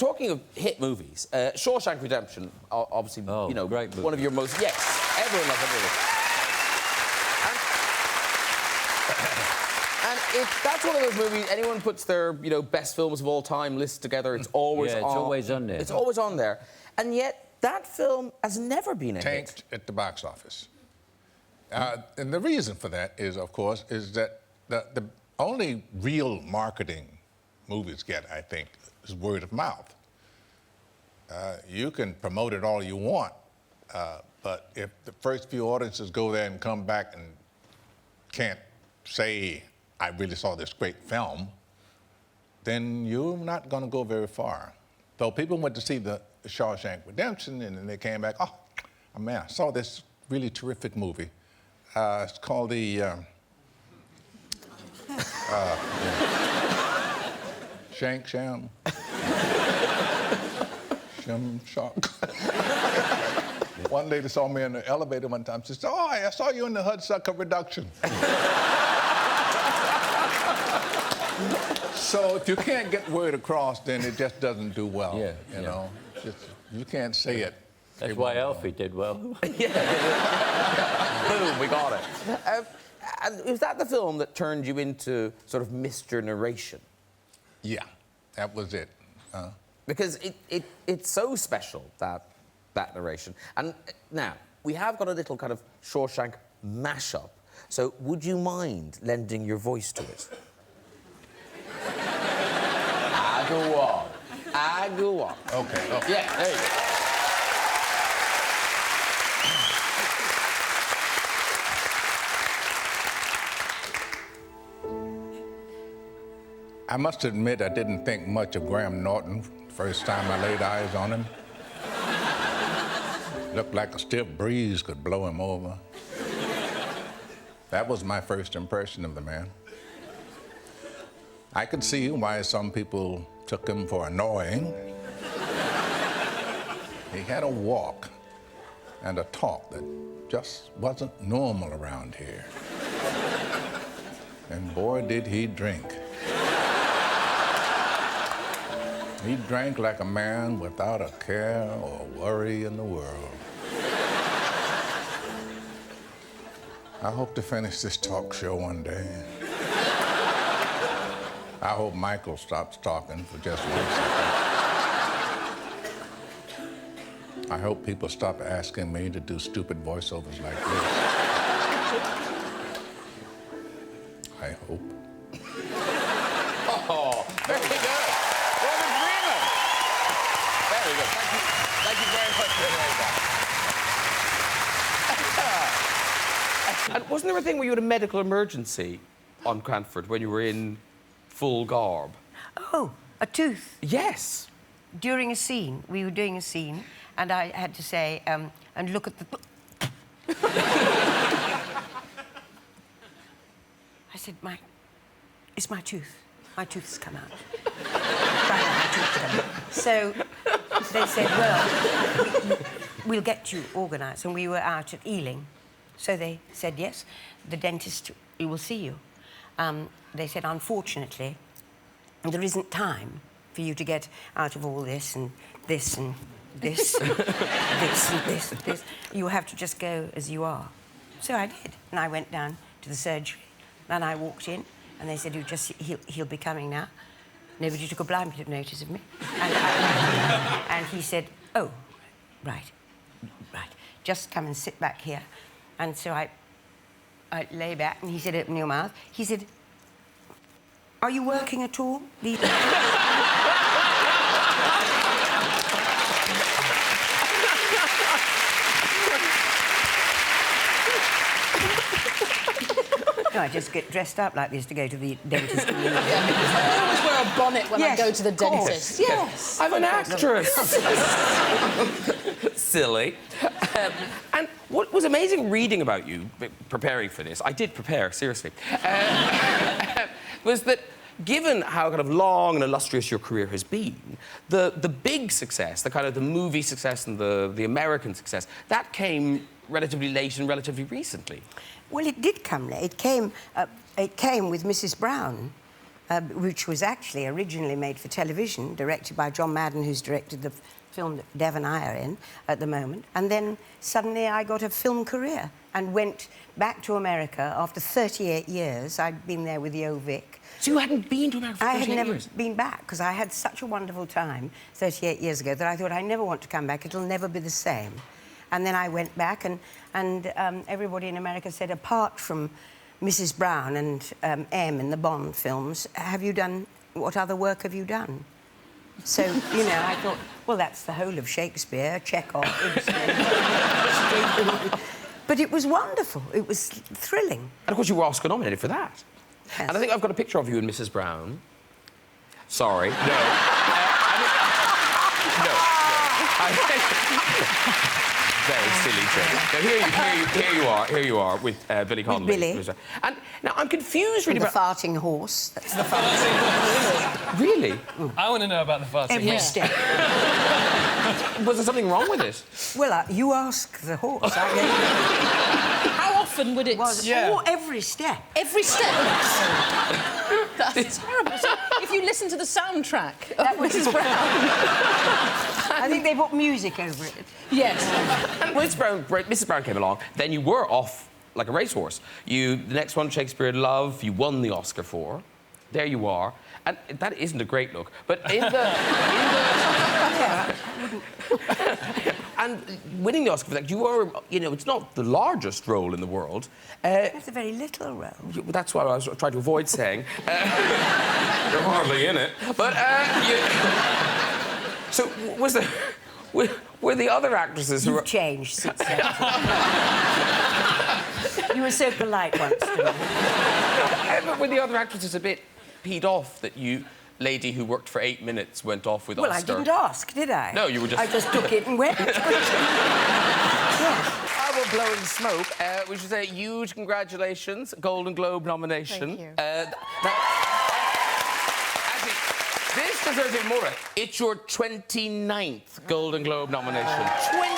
talking of hit movies, Shawshank Redemption, obviously, you know, great movie. one of your most... Yes, everyone loves that movie. And if that's one of those movies, anyone puts their, you know, best films of all time list together, it's always on. It's always on there. It's always on there. And yet, that film has never been a hit. Tanked at the box office. And the reason for that is, of course, is that the only real marketing movies get, I think, is word of mouth. You can promote it all you want, but if the first few audiences go there and come back and can't say, I really saw this great film, then you're not going to go very far. So people went to see the Shawshank Redemption, and then they came back, oh, man, I saw this really terrific movie. It's called the... Shank Sham. Shim Shock. One lady saw me in the elevator one time. She said, oh, I saw you in the Shawshank Redemption. So if you can't get word across, then it just doesn't do well. Yeah, you know, you can't say it. That's why Alfie did well. Boom, we got it. And was that the film that turned you into sort of Mr. Narration? Yeah, that was it. Because it's so special, that narration. And now, we have got a little kind of Shawshank mashup. So would you mind lending your voice to it? I go on. I go on. Okay. Yeah, there you go. I must admit I didn't think much of Graham Norton first time I laid eyes on him. Looked like a stiff breeze could blow him over. That was my first impression of the man. I could see why some people took him for annoying. He had a walk and a talk that just wasn't normal around here. And boy, did he drink. He drank like a man without a care or worry in the world. I hope to finish this talk show one day. I hope Michael stops talking for just 1 second. I hope people stop asking me to do stupid voiceovers like this. I hope. Oh, very good. Freeman. Very good. Thank you very much for doing that. And wasn't there a thing where you had a medical emergency on Cranford when you were in full garb? Oh, a tooth. Yes. During a scene, we were doing a scene, and I had to say, and look at the... I said, it's my tooth. My tooth's come out. So they said, well, we'll get you organised. And we were out at Ealing. So they said, yes, the dentist, we will see you. They said, unfortunately, there isn't time for you to get out of all this and this and this and this and this and this. You have to just go as you are. So I did. And I went down to the surgery. And I walked in, and they said, he'll be coming now. Nobody took a blind bit of notice of me. And he said, oh, right. Just come and sit back here. And so I lay back, and he said, open your mouth. He said, are you working at all? No, I just get dressed up like this to go to the dentist. I always wear a bonnet when I go to the dentist. Yes. I'm an actress. Silly. And what was amazing reading about you, preparing for this, I did prepare, seriously, was that given how kind of long and illustrious your career has been, the big success, the kind of the movie success and the American success, that came relatively late and relatively recently. Well, it did come late. It came with Mrs. Brown. which was actually originally made for television, directed by John Madden, who's directed the film that Dev and I are in at the moment. And then suddenly I got a film career and went back to America after 38 years. I'd been there with Yo Vic. So you hadn't been to America for 38 I had never years? been back because I had such a wonderful time 38 years ago that I thought I never want to come back. It'll never be the same. And then I went back, and everybody in America said, apart from Mrs. Brown and M in the Bond films, what other work have you done? So, you know, I thought, well, that's the whole of Shakespeare, Chekhov, Ibsen. But it was wonderful. It was thrilling. And of course, you were Oscar nominated for that. Yes. And I think I've got a picture of you and Mrs. Brown. Sorry. No. Very silly joke. Now, here you are with Billy Connolly. Billy. And now I'm confused really The about... farting horse. That's the farting horse. Really? I want to know about the farting. Every step. Was there something wrong with it? Well, you ask the horse. How often would it... Every step. Every step? That's terrible. So if you listen to the soundtrack of Mrs. Brown... I think they put music over it. Yes. And when Mrs. Brown came along, then you were off like a racehorse. The next one, Shakespeare in Love, you won the Oscar for. There you are. And that isn't a great look. But and winning the Oscar for that, you were, you know, it's not the largest role in the world. That's a very little role. That's what I was trying to avoid saying. You're hardly in it. But, so, were the other actresses who were... You've changed since then. You were so polite once to me. But were the other actresses a bit peed off that you, lady who worked for 8 minutes, went off with Well, Oscar? I didn't ask, did I? No, you were just... I just took it and went. Yes. While we're blowing smoke, we should say huge congratulations, Golden Globe nomination. Thank you. Actually, this deserves even more. It's your 29th Golden Globe nomination.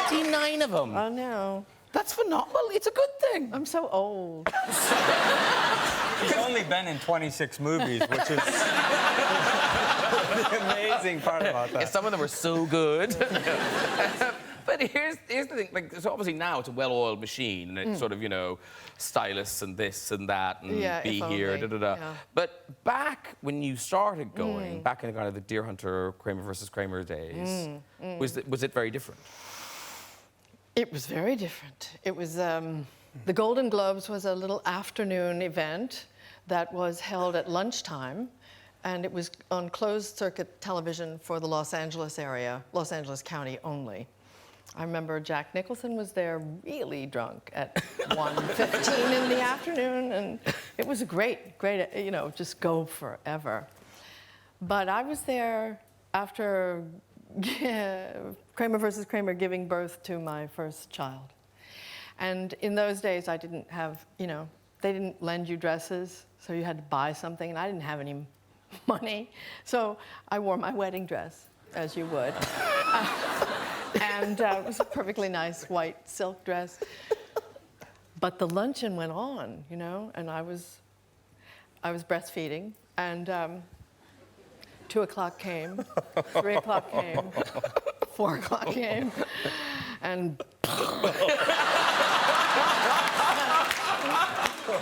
29 of them. Oh, no. That's phenomenal. It's a good thing. I'm so old. He's only been in 26 movies, which is the amazing part about that. Yeah, some of them are so good. But here's the thing. Like, so obviously now it's a well-oiled machine, and it's sort of, you know, stylists and this and that, and be here, da-da-da. Yeah. But back when you started going, back in kind of the Deer Hunter, Kramer versus Kramer days, was it very different? It was very different. It was, the Golden Globes was a little afternoon event that was held at lunchtime, and it was on closed circuit television for the Los Angeles area, Los Angeles County only. I remember Jack Nicholson was there really drunk at 1:15 in the afternoon, and it was a great, you know, just go forever. But I was there after Kramer versus Kramer giving birth to my first child. And in those days, I didn't have, you know, they didn't lend you dresses, so you had to buy something, and I didn't have any money. So I wore my wedding dress, as you would. And it was a perfectly nice white silk dress. But the luncheon went on, you know, and I was breastfeeding, and 2 o'clock came, 3 o'clock came, 4 o'clock came, and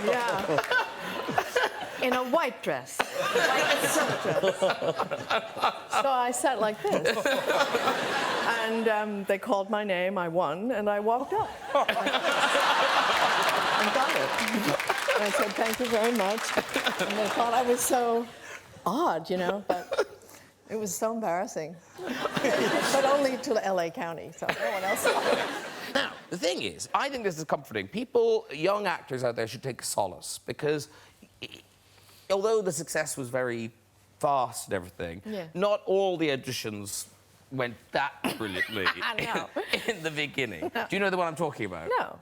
yeah, in a white dress, white silk dress. So I sat like this, and they called my name. I won, and I walked up and got it. And I said, "Thank you very much." And they thought I was so odd, you know, but it was so embarrassing. But only to LA County, so no one else saw it. Now, the thing is, I think this is comforting. Young actors out there should take solace, because although the success was very fast and everything, not all the auditions went that brilliantly in the beginning. No. Do you know the one I'm talking about? No.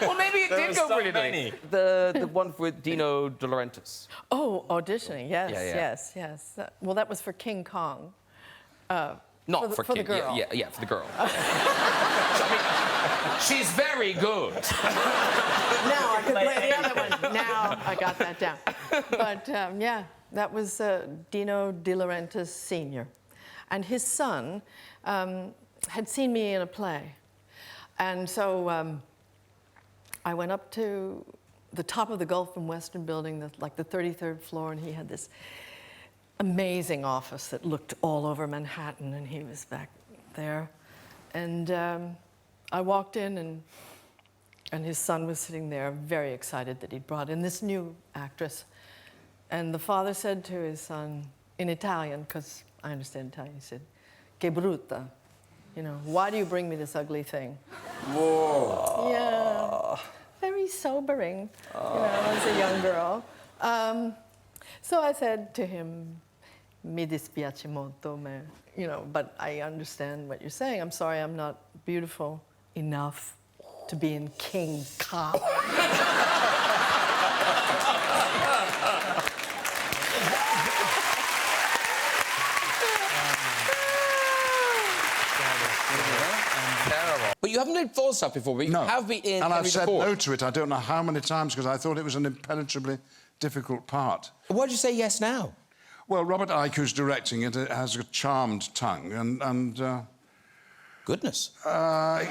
Well, maybe it did go brilliantly. The one with Dino De Laurentiis. Oh, auditioning, yes, Yeah. yes. Well, that was for King Kong. Not for the Kim. girl. Yeah, for the girl. I mean, she's very good. Now I could play the other one. Now I got that down. But yeah, that was Dino De Laurentiis Sr. And his son had seen me in a play. And so I went up to the top of the Gulf and Western building, like the 33rd floor, and he had this amazing office that looked all over Manhattan, and he was back there. And I walked in, and his son was sitting there, very excited that he'd brought in this new actress. And the father said to his son, in Italian, because I understand Italian, he said, "Che brutta." You know, why do you bring me this ugly thing? Whoa. Yeah, very sobering, you know, as a young girl. So I said to him, "Mi dispiace molto, you know, but I understand what you're saying. I'm sorry I'm not beautiful enough to be in King Kong." Terrible. But you haven't done full stuff before, but you have been in and Henry I've said IV. no to it I don't know how many times because I thought it was an impenetrably difficult part. Why'd you say yes now? Well, Robert Icke, who's directing it, has a charmed tongue, and Goodness. Quite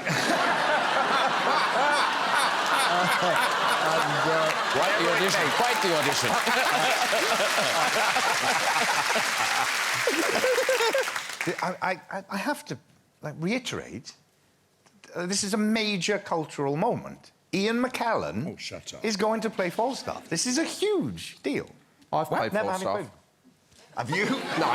the audition. Quite the audition. I have to reiterate, this is a major cultural moment. Ian McKellen is going to play Falstaff. This is a huge deal. I've played Falstaff. Have you? No.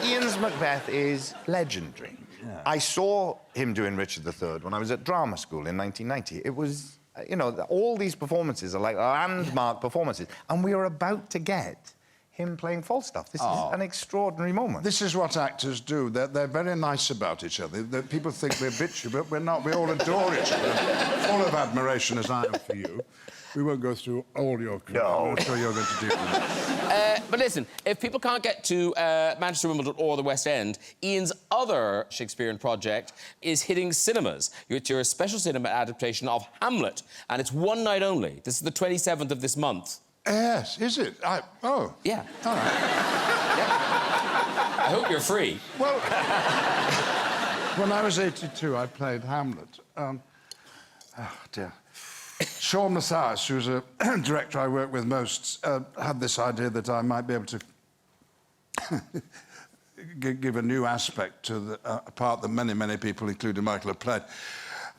Ian's Macbeth is legendary. Yeah. I saw him doing Richard III when I was at drama school in 1990. It was, you know, all these performances are like landmark performances, and we are about to get him playing Falstaff. This is an extraordinary moment. This is what actors do. They're very nice about each other. People think we're bitchy, but we're not. We all adore each other. Full of admiration, as I am for you. We won't go through all your career. No. I'm sure you're going to do that. But listen, if people can't get to Manchester, Wimbledon or the West End, Ian's other Shakespearean project is hitting cinemas. It's your special cinema adaptation of Hamlet, and it's one night only. This is the 27th of this month. Yes, is it? Oh. Yeah. All right. Yeah. I hope you're free. Well, when I was 82, I played Hamlet. Oh, dear. Sean Mathias, who's a director I work with most, had this idea that I might be able to give a new aspect to a part that many, many people, including Michael, have played.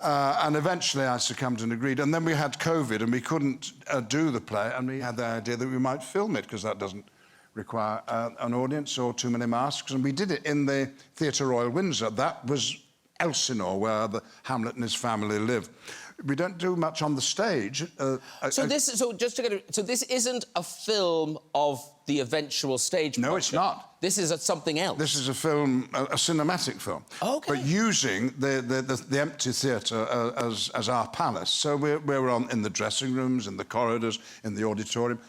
And eventually I succumbed and agreed. And then we had COVID and we couldn't do the play, and we had the idea that we might film it, because that doesn't require an audience or too many masks. And we did it in the Theatre Royal Windsor. That was Elsinore, where Hamlet and his family live. We don't do much on the stage. So this isn't a film of the eventual stage. No, it's not. This is something else. This is a film, a cinematic film. Okay. But using the empty theatre as our palace. So we're in the dressing rooms, in the corridors, in the auditorium,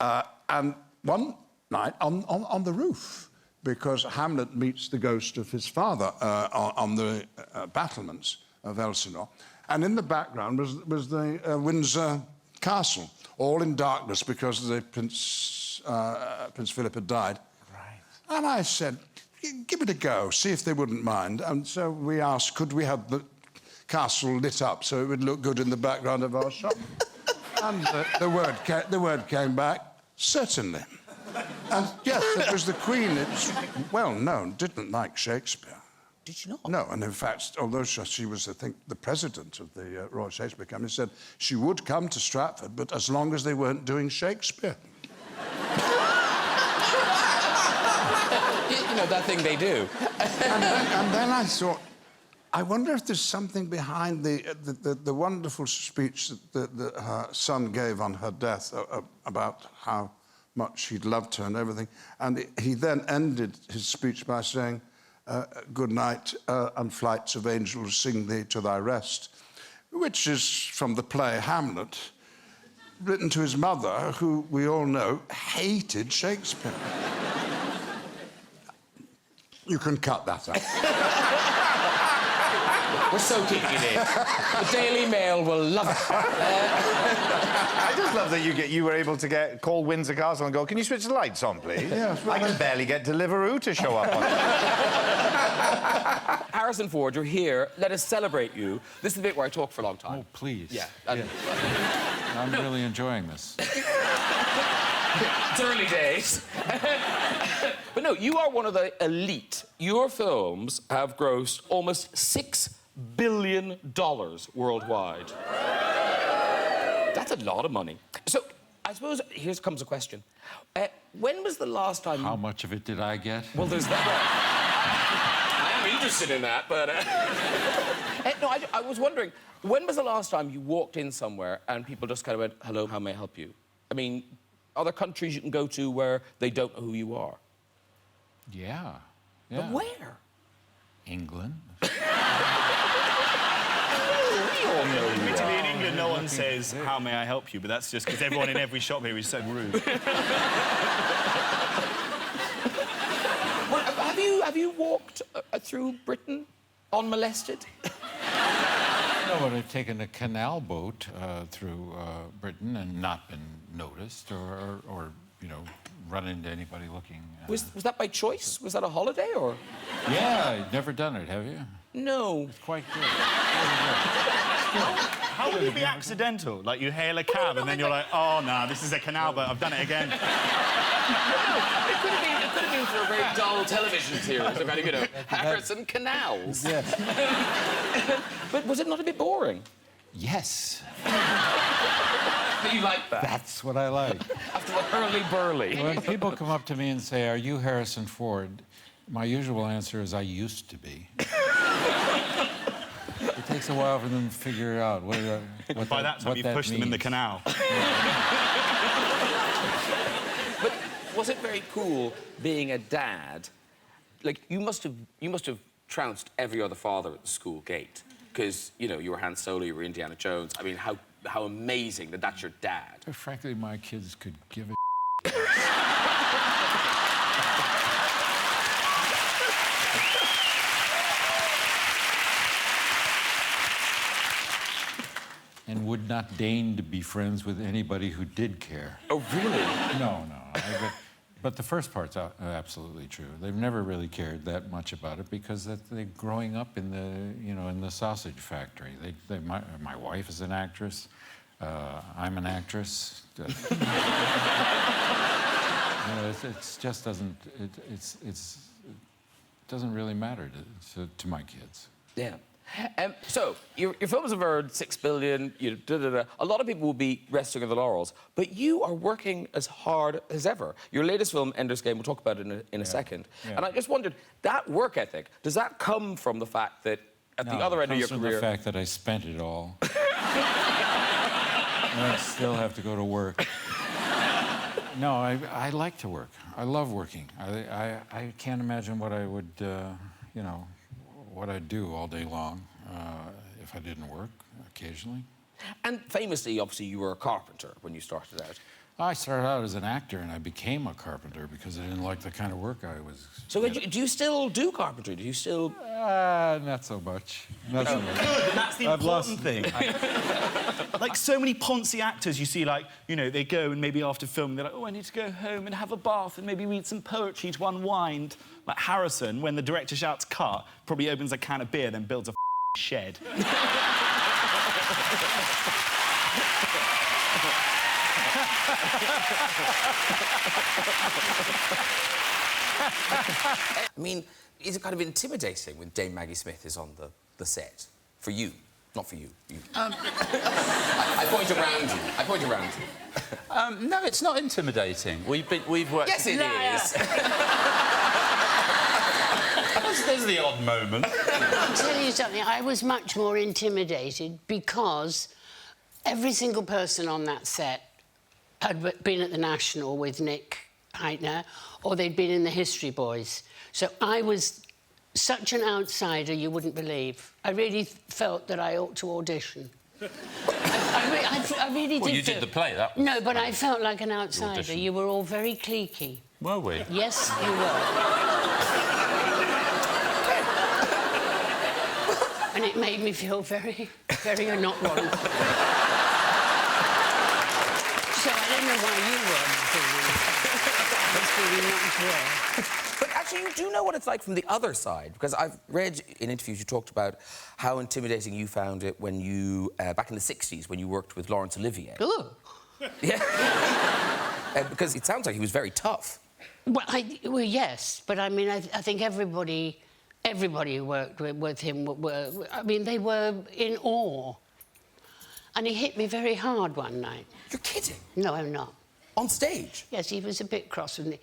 and one night on the roof, because Hamlet meets the ghost of his father on the battlements of Elsinore. And in the background was the Windsor Castle, all in darkness because the Prince Philip had died. Right. And I said, give it a go, see if they wouldn't mind. And so we asked, could we have the castle lit up so it would look good in the background of our shop? And the word came back, certainly. And yes, it was the Queen. It was well known, didn't like Shakespeare. Did you not? No, and in fact, although she was, I think, the president of the Royal Shakespeare Company, said she would come to Stratford, but as long as they weren't doing Shakespeare. You know, that thing they do. and then I thought, I wonder if there's something behind the wonderful speech that her son gave on her death about how much he'd loved her and everything. And he then ended his speech by saying, good night, and flights of angels sing thee to thy rest, which is from the play Hamlet, written to his mother, who we all know hated Shakespeare. You can cut that out. We're so keeping it in. The Daily Mail will love it. I just love that you were able to call Windsor Castle and go, can you switch the lights on, please? Yes, well, I can barely get Deliveroo to show up on it. Harrison Ford, you're here. Let us celebrate you. This is the bit where I talk for a long time. Oh, please. Yeah. I'm really enjoying this. It's early days. But no, you are one of the elite. Your films have grossed almost $6 billion worldwide. That's a lot of money. So, I suppose, here comes a question. When was the last time How much of it did I get? Well, there's that. I am interested in that, but... no, I was wondering, when was the last time you walked in somewhere and people just kind of went, hello, how may I help you? I mean, are there countries you can go to where they don't know who you are? Yeah. But where? England. We all know who you Admittedly, are. in England, no one says, how may I help you? But that's just because everyone in every shop here is so rude. Well, have you walked through Britain unmolested? No, but I've taken a canal boat through Britain and not been noticed or you know, run into anybody looking. Was that by choice? Was that a holiday, or...? Yeah, you've never done it, have you? No. It's quite good. How would it be accidental? Like, you hail a cab and then you're like, oh, no, this is a canal boat, I've done it again. It could have been for a very dull television series about, you know, Harrison Canals. Yes. But was it not a bit boring? Yes. But you like that? That's what I like. After the hurly-burly. When people come up to me and say, are you Harrison Ford? My usual answer is, I used to be. It takes a while for them to figure out what By that time, you've pushed them in the canal. But was it very cool being a dad? Like, you must have trounced every other father at the school gate. Because, you know, you were Han Solo, you were Indiana Jones. I mean, how amazing that that's your dad. But frankly, my kids could give a and would not deign to be friends with anybody who did care. Oh, really? No. But the first part's absolutely true. They've never really cared that much about it because they're growing up in the sausage factory. My wife is an actress. I'm an actress. It just doesn't. It doesn't really matter to my kids. Yeah. So, your films have earned $6 billion, A lot of people will be resting on the laurels, but you are working as hard as ever. Your latest film, Ender's Game, we'll talk about it in a second. Yeah. And I just wondered, that work ethic, does that come from the fact that at the other end of your career... career... the fact that I spent it all. And I still have to go to work. No, I like to work. I love working. I can't imagine what I would, what I'd do all day long if I didn't work occasionally. And famously, obviously, you were a carpenter when you started out. I started out as an actor and I became a carpenter because I didn't like the kind of work I was... So do you still do carpentry? Do you still... not so much. Not so much. Good, and that's the important thing. Like, so many Ponzi actors, you see, like, you know, they go and maybe after filming, they're like, oh, I need to go home and have a bath and maybe read some poetry to unwind. Like Harrison, when the director shouts cut, probably opens a can of beer, then builds a shed. I mean, is it kind of intimidating when Dame Maggie Smith is on the set? For you, not for you. I point around you. I point around you. No, it's not intimidating. We've worked... Yes, it is. There's the odd moment. I'll tell you something. I was much more intimidated because every single person on that set had been at the National with Nick Heitner, or they'd been in the History Boys. So I was such an outsider you wouldn't believe. I really felt that I ought to audition. I really did. Well, you did the play, that was... No, but I felt like an outsider. You were all very cliquey. Were we? Yes, you were. And it made me feel very, very not wanted. So I don't know why you weren't feeling much worse. But actually, you do know what it's like from the other side, because I've read in interviews you talked about how intimidating you found it when you, back in the 60s, when you worked with Laurence Olivier. Ooh. Yeah. Because it sounds like he was very tough. Well, yes, but I mean, I think everybody who worked with him were, I mean, they were in awe. And he hit me very hard one night. You're kidding? No, I'm not. On stage? Yes, he was a bit cross with me.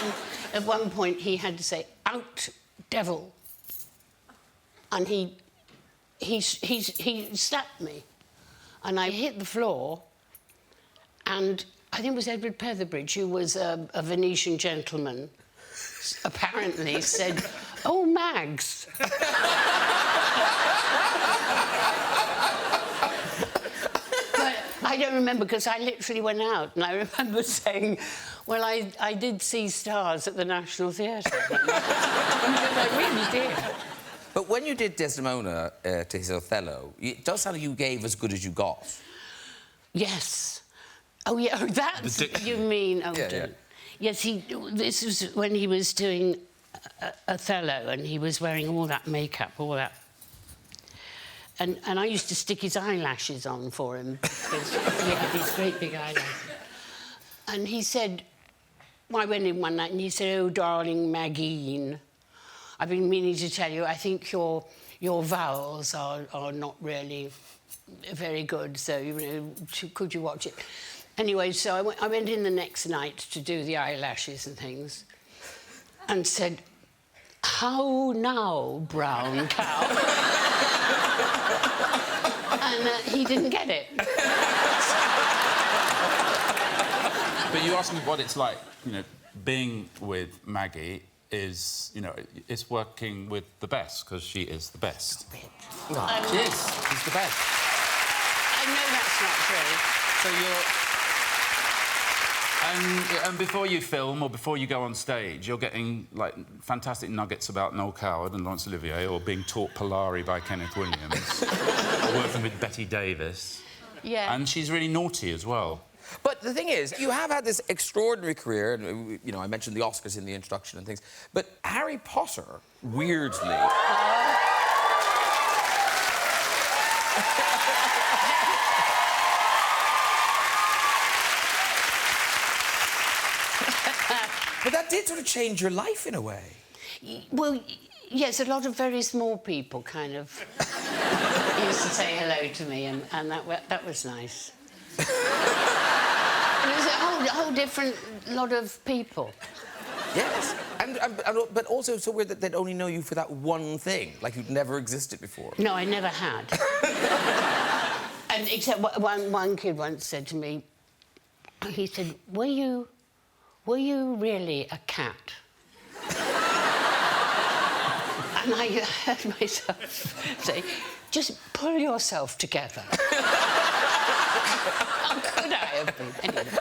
And at one point he had to say, "Out, devil." And he slapped me. And I hit the floor, and I think it was Edward Petherbridge, who was a Venetian gentleman, apparently said, "Oh, Mags." But I don't remember, because I literally went out, and I remember saying, well, I did see stars at the National Theatre. I really did. But when you did Desdemona to his Othello, it does sound like you gave as good as you got. Yes. Oh, yeah, that's... You mean... Oh, yeah. Yes, this was when he was doing Othello, and he was wearing all that makeup, all that... And I used to stick his eyelashes on for him, because he had these great big eyelashes. And he said... I went in one night, and he said, "Oh, darling Maggie, I've been meaning to tell you, I think your vowels are not really very good, so, you know, could you watch it?" Anyway, so I went in the next night to do the eyelashes and things, and said, "How now, brown cow?" And he didn't get it. But you asked me what it's like, you know, being with Maggie is, you know, it's working with the best, because she is the best. No, she is. She's the best. I know that's not true. So you're... And before you film or before you go on stage, you're getting, like, fantastic nuggets about Noel Coward and Laurence Olivier, or being taught Polari by Kenneth Williams, or working with Betty Davis. Yeah. And she's really naughty as well. But the thing is, you have had this extraordinary career, and, you know, I mentioned the Oscars in the introduction and things, but Harry Potter, weirdly... But that did sort of change your life in a way. Well, yes, a lot of very small people kind of used to say hello to me, and that was nice. It was a whole different lot of people. Yes, but also so weird that they'd only know you for that one thing, like you'd never existed before. No, I never had. And except one kid once said to me, he said, were you really a cat? And I heard myself say, just pull yourself together. How could I have been? Anyway.